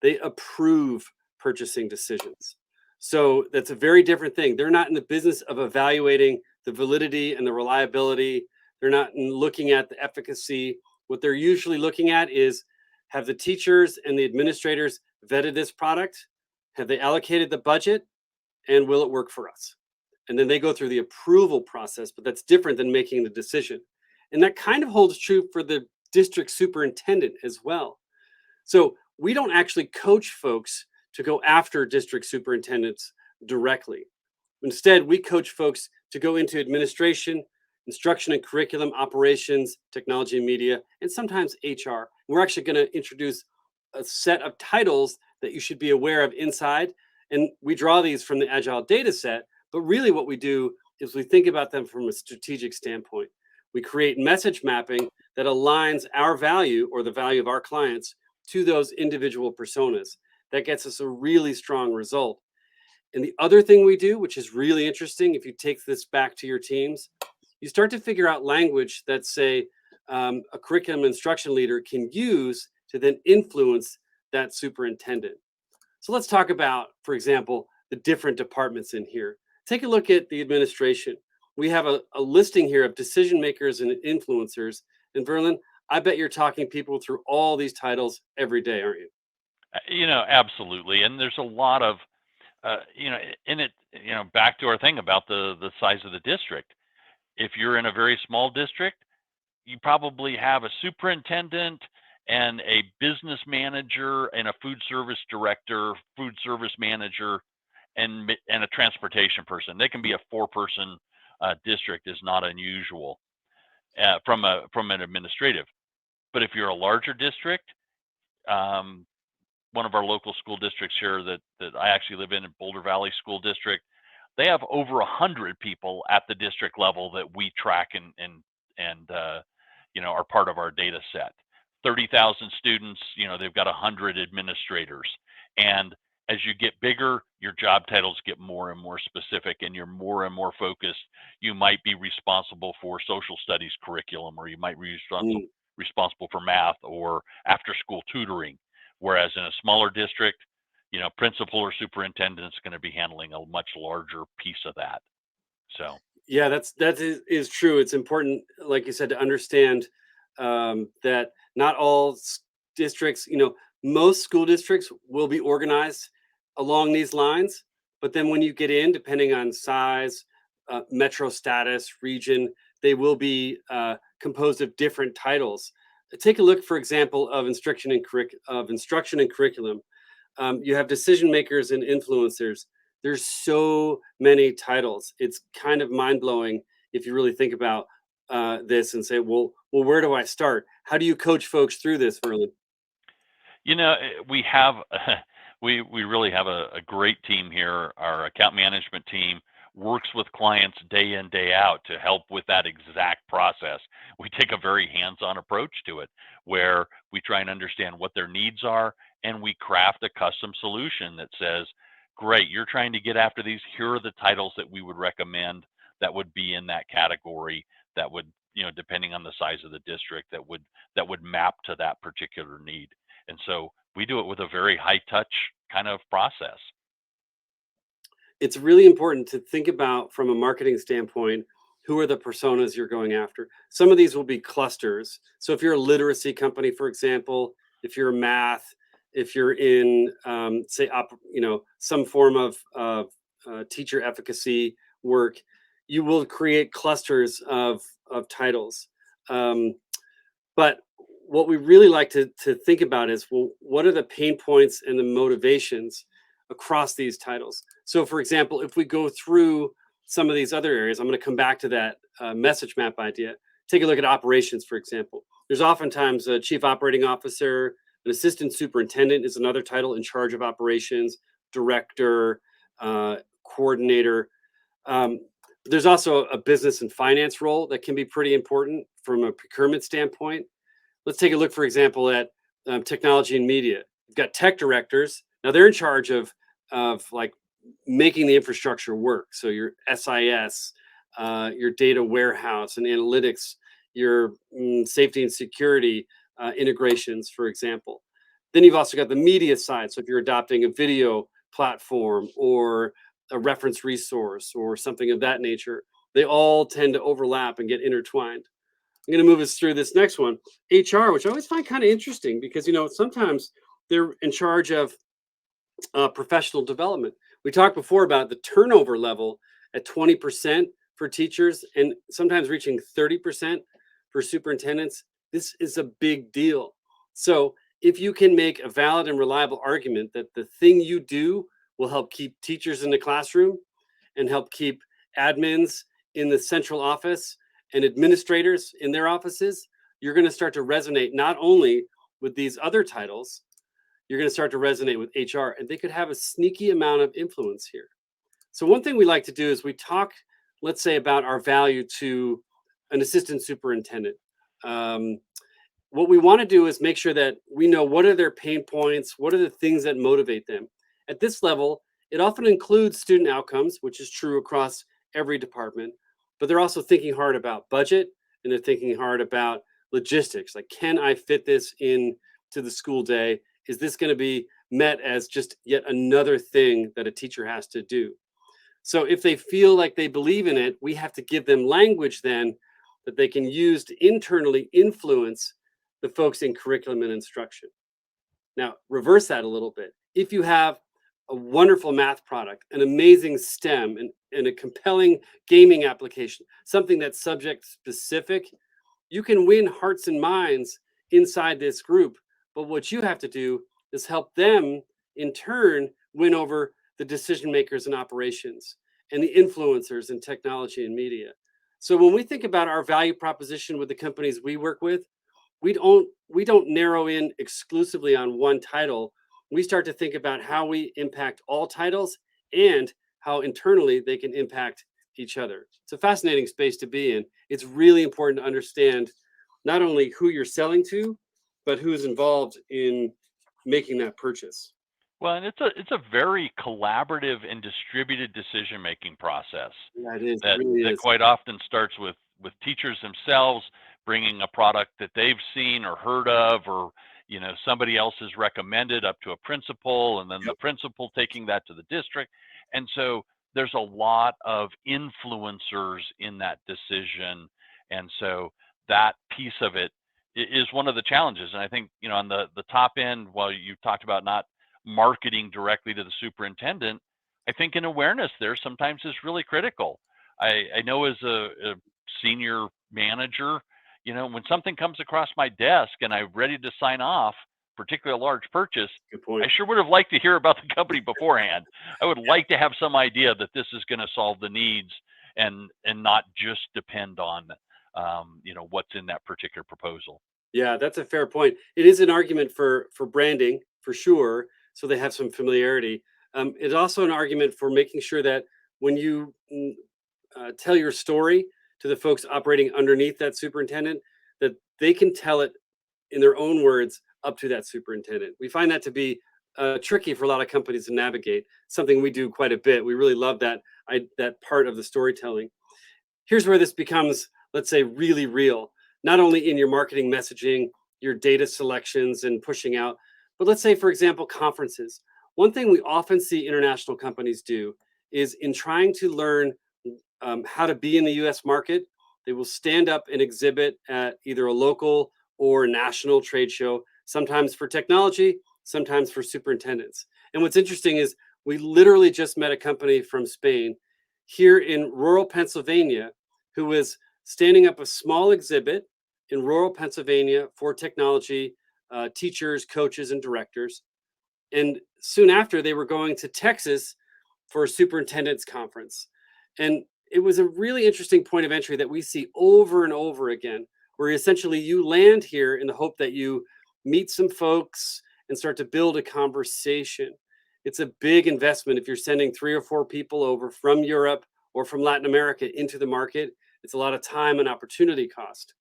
They approve purchasing decisions. So that's a very different thing. They're not in the business of evaluating the validity and the reliability. They're not looking at the efficacy. What they're usually looking at is, have the teachers and the administrators vetted this product? Have they allocated the budget? And will it work for us? And then they go through the approval process, but that's different than making the decision. And that kind of holds true for the district superintendent as well. So we don't actually coach folks to go after district superintendents directly. Instead, we coach folks to go into administration, instruction and curriculum, operations, technology and media, and sometimes HR. We're actually going to introduce a set of titles that you should be aware of inside. And we draw these from the Agile data set, but really what we do is we think about them from a strategic standpoint. We create message mapping that aligns our value or the value of our clients to those individual personas. That gets us a really strong result. And the other thing we do, which is really interesting, if you take this back to your teams, you start to figure out language that, say, a curriculum instruction leader can use to then influence that superintendent. So let's talk about, for example, the different departments in here. Take a look at the administration. We have a listing here of decision makers and influencers. And Verlin, I bet you're talking people through all these titles every day, aren't you? Absolutely. And there's a lot of, in it, back to our thing about the size of the district. If you're in a very small district, you probably have a superintendent and a business manager and a food service director, food service manager, and a transportation person. They can be a four-person district is not unusual from an administrative. But if you're a larger district, um, one of our local school districts here that I actually live in Boulder Valley School District, they have over 100 people at the district level that we track and are part of our data set. 30,000 students, they've got 100 administrators. And as you get bigger, your job titles get more and more specific and you're more and more focused. You might be responsible for social studies curriculum, or you might be Mm. responsible for math or after school tutoring. Whereas in a smaller district, principal or superintendent is going to be handling a much larger piece of that. So, Yeah, that is true. It's important, like you said, to understand that not all districts, most school districts will be organized along these lines. But then when you get in, depending on size, metro status, region, they will be composed of different titles. Take a look, for example, of instruction and curriculum. You have decision makers and influencers. There's so many titles. It's kind of mind blowing if you really think about this and say, well, where do I start? How do you coach folks through this, Verlin? we have we really have a great team here. Our account management team works with clients day in, day out to help with that exact process. We take a very hands-on approach to it, where we try and understand what their needs are, and we craft a custom solution that says, great, you're trying to get after these, here are the titles that we would recommend that would be in that category, that would, depending on the size of the district, that would map to that particular need. And so we do it with a very high touch kind of process. It's really important to think about from a marketing standpoint, who are the personas you're going after. Some of these will be clusters. So if you're a literacy company, for example, if you're math, if you're in say some form of teacher efficacy work, you will create clusters of titles. But what we really like to think about is, well, what are the pain points and the motivations across these titles? So, for example, if we go through some of these other areas, I'm going to come back to that message map idea. Take a look at operations, for example. There's oftentimes a chief operating officer, an assistant superintendent is another title in charge of operations, director, coordinator. Um, there's also a business and finance role that can be pretty important from a procurement standpoint. Let's take a look, for example, at technology and media. You've got tech directors. Now they're in charge of like making the infrastructure work. So your SIS, your data warehouse and analytics, your safety and security integrations, for example. Then you've also got the media side. So if you're adopting a video platform or a reference resource or something of that nature, they all tend to overlap and get intertwined. I'm going to move us through this next one, HR, which I always find kind of interesting because sometimes they're in charge of professional development. We talked before about the turnover level at 20% for teachers and sometimes reaching 30% for superintendents. This is a big deal. So if you can make a valid and reliable argument that the thing you do will help keep teachers in the classroom and help keep admins in the central office and administrators in their offices, you're going to start to resonate not only with these other titles, you're going to start to resonate with HR, and they could have a sneaky amount of influence here. So one thing we like to do is we talk, let's say, about our value to an assistant superintendent. What we want to do is make sure that we know what are their pain points, what are the things that motivate them. At this level, it often includes student outcomes, which is true across every department, but they're also thinking hard about budget and they're thinking hard about logistics. Like, can I fit this in to the school day is this going to be met as just yet another thing that a teacher has to do? So if they feel like they believe in it, we have to give them language then that they can use to internally influence the folks in curriculum and instruction. Now, reverse that a little bit. If you have a wonderful math product, an amazing STEM, and a compelling gaming application, something that's subject specific, you can win hearts and minds inside this group. But what you have to do is help them in turn win over the decision makers in operations and the influencers in technology and media. So when we think about our value proposition with the companies we work with, we don't narrow in exclusively on one title. We start to think about how we impact all titles and how internally they can impact each other. It's a fascinating space to be in. It's really important to understand not only who you're selling to, but who's involved in making that purchase. Well, and it's a very collaborative and distributed decision making process Yeah, it is. It that really that is. quite often starts with teachers themselves bringing a product that they've seen or heard of, or somebody else has recommended up to a principal, and then the Yep. principal taking that to the district. And so there's a lot of influencers in that decision, and so that piece of it is one of the challenges. And I think on the top end, while you talked about not marketing directly to the superintendent, I think an awareness there sometimes is really critical. I know as a senior manager, when something comes across my desk and I'm ready to sign off, particularly a large purchase, Good I point. sure would have liked to hear about the company beforehand. I would like to have some idea that this is going to solve the needs, and not just depend on what's in that particular proposal. Yeah, that's a fair point. It is an argument for branding for sure, so they have some familiarity. It's also an argument for making sure that when you tell your story to the folks operating underneath that superintendent, that they can tell it in their own words up to that superintendent. We find that to be tricky for a lot of companies to navigate. Something we do quite a bit. We really love that part of the storytelling. Here's where this becomes, let's say, really real, not only in your marketing messaging, your data selections and pushing out, but let's say, for example, conferences. One thing we often see international companies do is in trying to learn how to be in the US market, they will stand up and exhibit at either a local or national trade show, sometimes for technology, sometimes for superintendents. And what's interesting is we literally just met a company from Spain here in rural Pennsylvania who was standing up a small exhibit in rural Pennsylvania for technology teachers, coaches, and directors. And soon after, they were going to Texas for a superintendent's conference. And it was a really interesting point of entry that we see over and over again, where essentially you land here in the hope that you meet some folks and start to build a conversation. It's a big investment if you're sending 3 or 4 people over from Europe or from Latin America into the market. It's a lot of time and opportunity cost.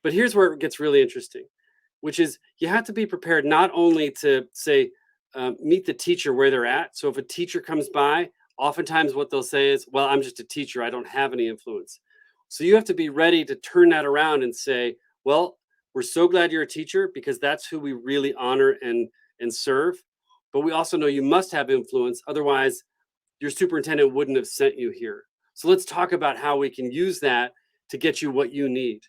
But here's where it gets really interesting, which is you have to be prepared not only to say, meet the teacher where they're at. So if a teacher comes by, oftentimes what they'll say is, well, I'm just a teacher. I don't have any influence. So you have to be ready to turn that around and say, well, we're so glad you're a teacher because that's who we really honor and serve. But we also know you must have influence. Otherwise, your superintendent wouldn't have sent you here. So let's talk about how we can use that to get you what you need.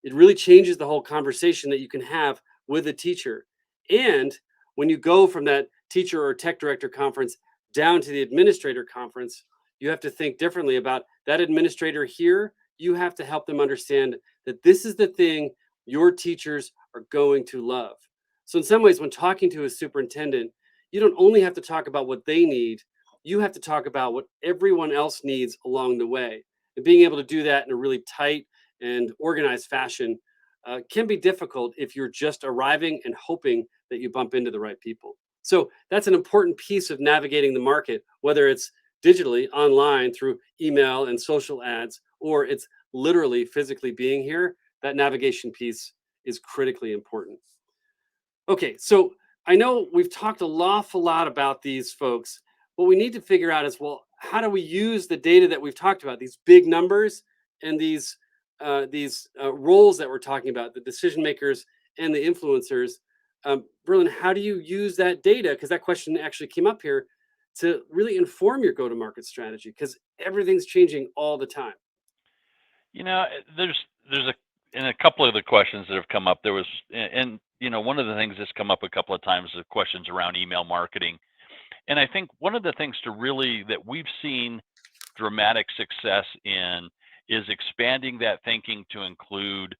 It really changes the whole conversation that you can have with a teacher. And when you go from that teacher or tech director conference down to the administrator conference, you have to think differently about that administrator here. You have to help them understand that this is the thing your teachers are going to love. So, in some ways, when talking to a superintendent, you don't only have to talk about what they need, you have to talk about what everyone else needs along the way. And being able to do that in a really tight and organized fashion can be difficult if you're just arriving and hoping that you bump into the right people. So that's an important piece of navigating the market, whether it's digitally, online, through email and social ads, or it's literally physically being here. That navigation piece is critically important. Okay, so I know we've talked an awful lot about these folks. What we need to figure out is, well, how do we use the data that we've talked about, these big numbers and these roles that we're talking about, the decision makers and the influencers, Verlin, how do you use that data? Because that question actually came up here to really inform your go-to-market strategy because everything's changing all the time. You know, there's a in a couple of the questions that have come up, there was and one of the things that's come up a couple of times is questions around email marketing. And I think one of the things that we've seen dramatic success in is expanding that thinking to include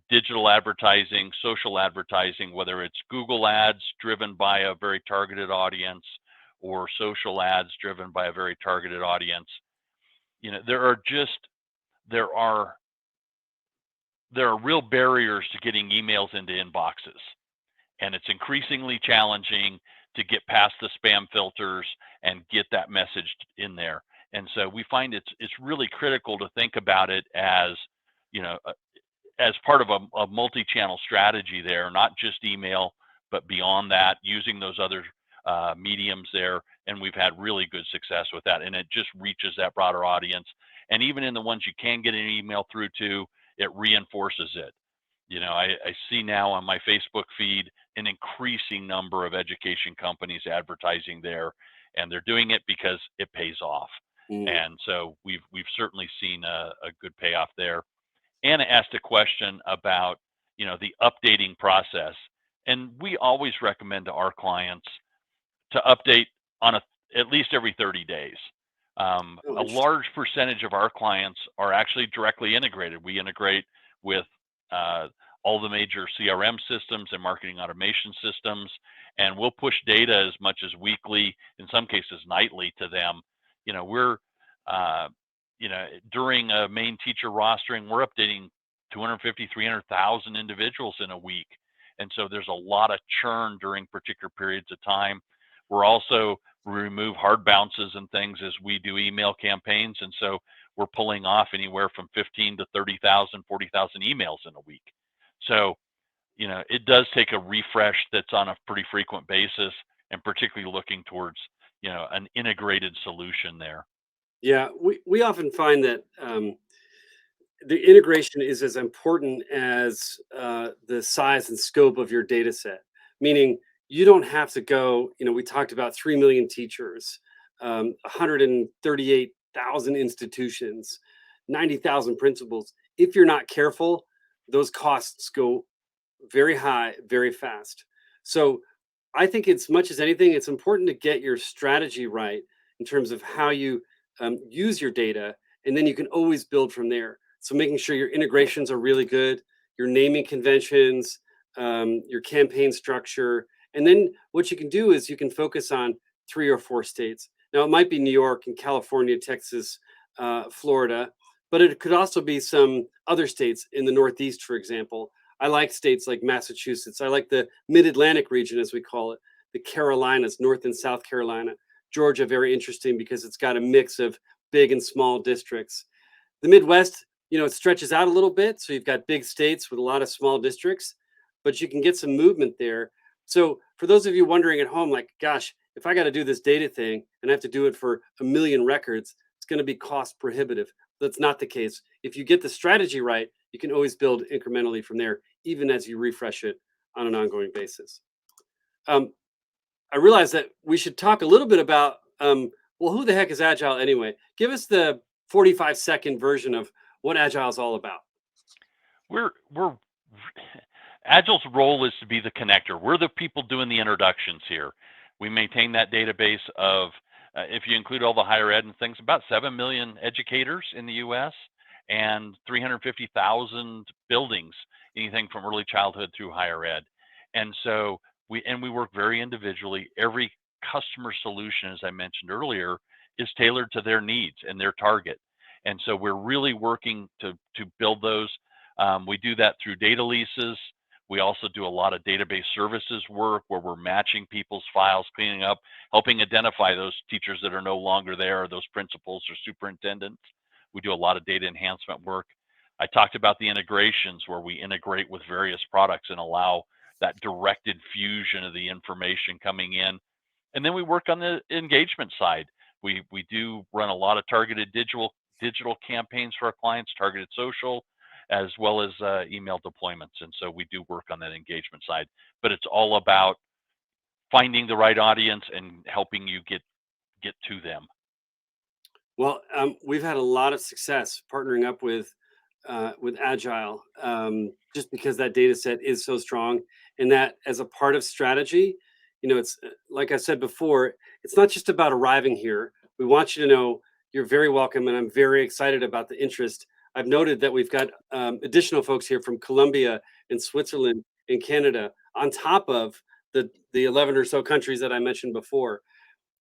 digital advertising, social advertising, whether it's Google ads driven by a very targeted audience or social ads driven by a very targeted audience. There are there are real barriers to getting emails into inboxes, and it's increasingly challenging to get past the spam filters and get that message in there. And so we find it's really critical to think about it as, you know, uh, as part of a multi-channel strategy there, not just email, but beyond that, using those other mediums there. And we've had really good success with that. And it just reaches that broader audience. And even in the ones you can get an email through to, it reinforces it. I see now on my Facebook feed an increasing number of education companies advertising there, and they're doing it because it pays off. Mm. And so we've certainly seen a good payoff there. Anna asked a question about, the updating process, and we always recommend to our clients to update on at least every 30 days. Oh, A interesting. large percentage of our clients are actually directly integrated. We integrate with uh, all the major CRM systems and marketing automation systems, and we'll push data as much as weekly, in some cases nightly, to them. We're uh, during a main teacher rostering, we're updating 250, 300,000 individuals in a week. And so there's a lot of churn during particular periods of time. We're also we remove hard bounces and things as we do email campaigns. And so we're pulling off anywhere from 15 to 30,000, 40,000 emails in a week. So, it does take a refresh that's on a pretty frequent basis, and particularly looking towards, an integrated solution there. Yeah, we often find that the integration is as important as the size and scope of your data set. Meaning, you don't have to go. We talked about 3 million teachers, 138,000 institutions, 90,000 principals. If you're not careful, those costs go very high, very fast. So I think it's much as anything, it's important to get your strategy right in terms of how you use your data, and then you can always build from there. So making sure your integrations are really good, your naming conventions, your campaign structure, and then what you can do is you can focus on 3 or 4 states. Now it might be New York and California, Texas, Florida, but it could also be some other states in the Northeast, for example. I like states like Massachusetts. I like the Mid-Atlantic region, as we call it, the Carolinas, North and South Carolina. Georgia, very interesting because it's got a mix of big and small districts. The Midwest, it stretches out a little bit. So you've got big states with a lot of small districts, but you can get some movement there. So for those of you wondering at home, like, gosh, if I got to do this data thing and I have to do it for 1 million records, it's going to be cost prohibitive. That's not the case. If you get the strategy right, you can always build incrementally from there, even as you refresh it on an ongoing basis. Um, I realize that we should talk a little bit about, well, who the heck is Agile anyway? Give us the 45-second version of what Agile is all about. We're Agile's role is to be the connector. We're the people doing the introductions here. We maintain that database of, if you include all the higher ed and things, about 7 million educators in the US and 350,000 buildings, anything from early childhood through higher ed. And so we work very individually. Every customer solution, as I mentioned earlier, is tailored to their needs and their target. And so we're really working to build those. We do that through data leases. We also do a lot of database services work where we're matching people's files, cleaning up, helping identify those teachers that are no longer there, or those principals or superintendents. We do a lot of data enhancement work. I talked about the integrations where we integrate with various products and allow that directed fusion of the information coming in. And then we work on the engagement side. We do run a lot of targeted digital campaigns for our clients, targeted social, as well as email deployments. And so we do work on that engagement side, but it's all about finding the right audience and helping you get to them. Well, we've had a lot of success partnering up with Agile, just because that data set is so strong, and that as a part of strategy, it's like I said before, it's not just about arriving here. We want you to know you're very welcome, and I'm very excited about the interest. I've noted that we've got additional folks here from Colombia and Switzerland and Canada, on top of the 11 or so countries that I mentioned before.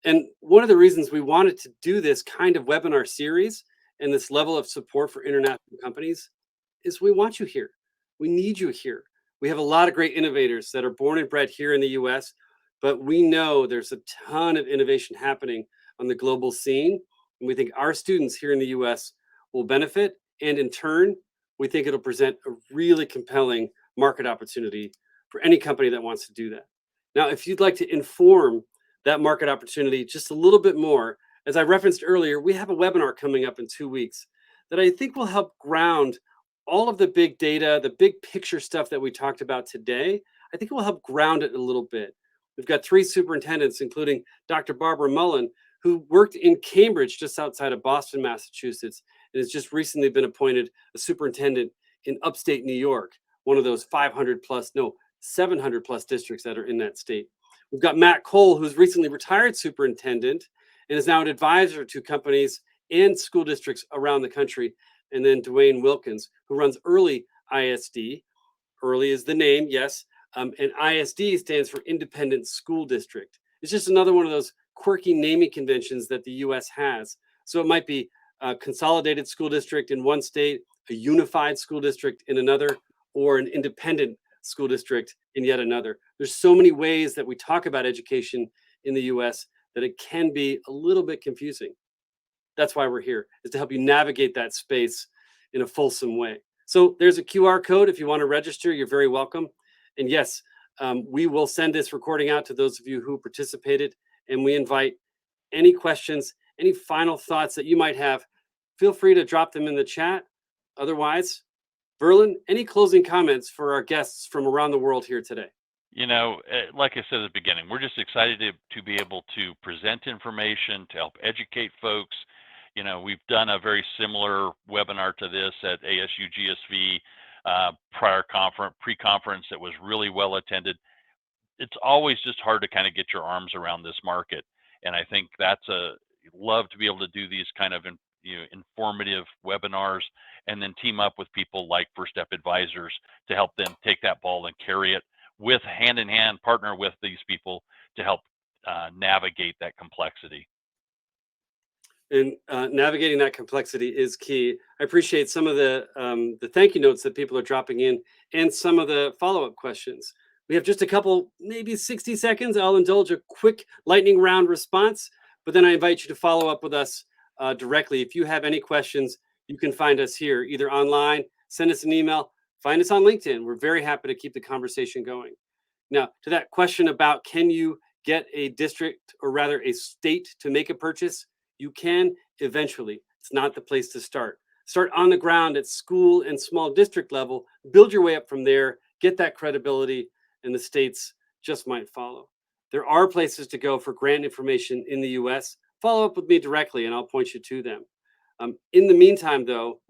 And one of the reasons we wanted to do this kind of webinar series and this level of support for international companies is we want you here. We need you here. We have a lot of great innovators that are born and bred here in the US, but we know there's a ton of innovation happening on the global scene. And we think our students here in the US will benefit. And in turn, we think it'll present a really compelling market opportunity for any company that wants to do that. Now, if you'd like to inform that market opportunity just a little bit more, as I referenced earlier, we have a webinar coming up in 2 weeks that I think will help ground all of the big data, the big picture stuff that we talked about today. I think it will help ground it a little bit. We've got 3 superintendents, including Dr. Barbara Mullen, who worked in Cambridge, just outside of Boston, Massachusetts, and has just recently been appointed a superintendent in upstate New York, one of those 500 plus, no, 700 plus districts that are in that state. We've got Matt Cole, who's recently retired superintendent and is now an advisor to companies and school districts around the country. And then Dwayne Wilkins, who runs Early ISD. Early is the name, yes. And ISD stands for Independent School District. It's just another one of those quirky naming conventions that the US has. So it might be a consolidated school district in one state, a unified school district in another, or an independent school district in yet another. There's so many ways that we talk about education in the US that it can be a little bit confusing. That's why we're here, is to help you navigate that space in a fulsome way. So there's a QR code. If you want to register, you're very welcome. And yes, we will send this recording out to those of you who participated. And we invite any questions, any final thoughts that you might have, feel free to drop them in the chat. Otherwise, Verlan, any closing comments for our guests from around the world here today? Like I said at the beginning, we're just excited to be able to present information to help educate folks. We've done a very similar webinar to this at ASU GSV pre-conference that was really well attended. It's always just hard to kind of get your arms around this market, and I think love to be able to do these kind of informative webinars, and then team up with people like First Step Advisors to help them take that ball and carry it with hand in hand, partner with these people to help navigate that complexity. And navigating that complexity is key. I appreciate some of the thank you notes that people are dropping in and some of the follow-up questions. We have just a couple, maybe 60 seconds. I'll indulge a quick lightning round response, but then I invite you to follow up with us directly. If you have any questions, you can find us here, either online, send us an email, find us on LinkedIn. We're very happy to keep the conversation going. Now, to that question about can you get a district, or rather a state, to make a purchase, you can eventually. It's not the place to start. Start on the ground at school and small district level, build your way up from there, get that credibility, and the states just might follow. There are places to go for grant information in the US. Follow up with me directly and I'll point you to them. In the meantime, though,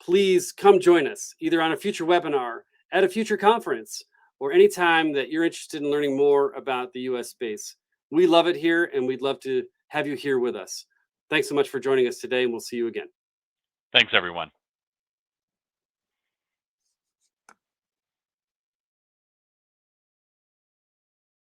please come join us either on a future webinar, at a future conference, or anytime that you're interested in learning more about the US space. We love it here and we'd love to have you here with us. Thanks so much for joining us today, and we'll see you again. Thanks, everyone.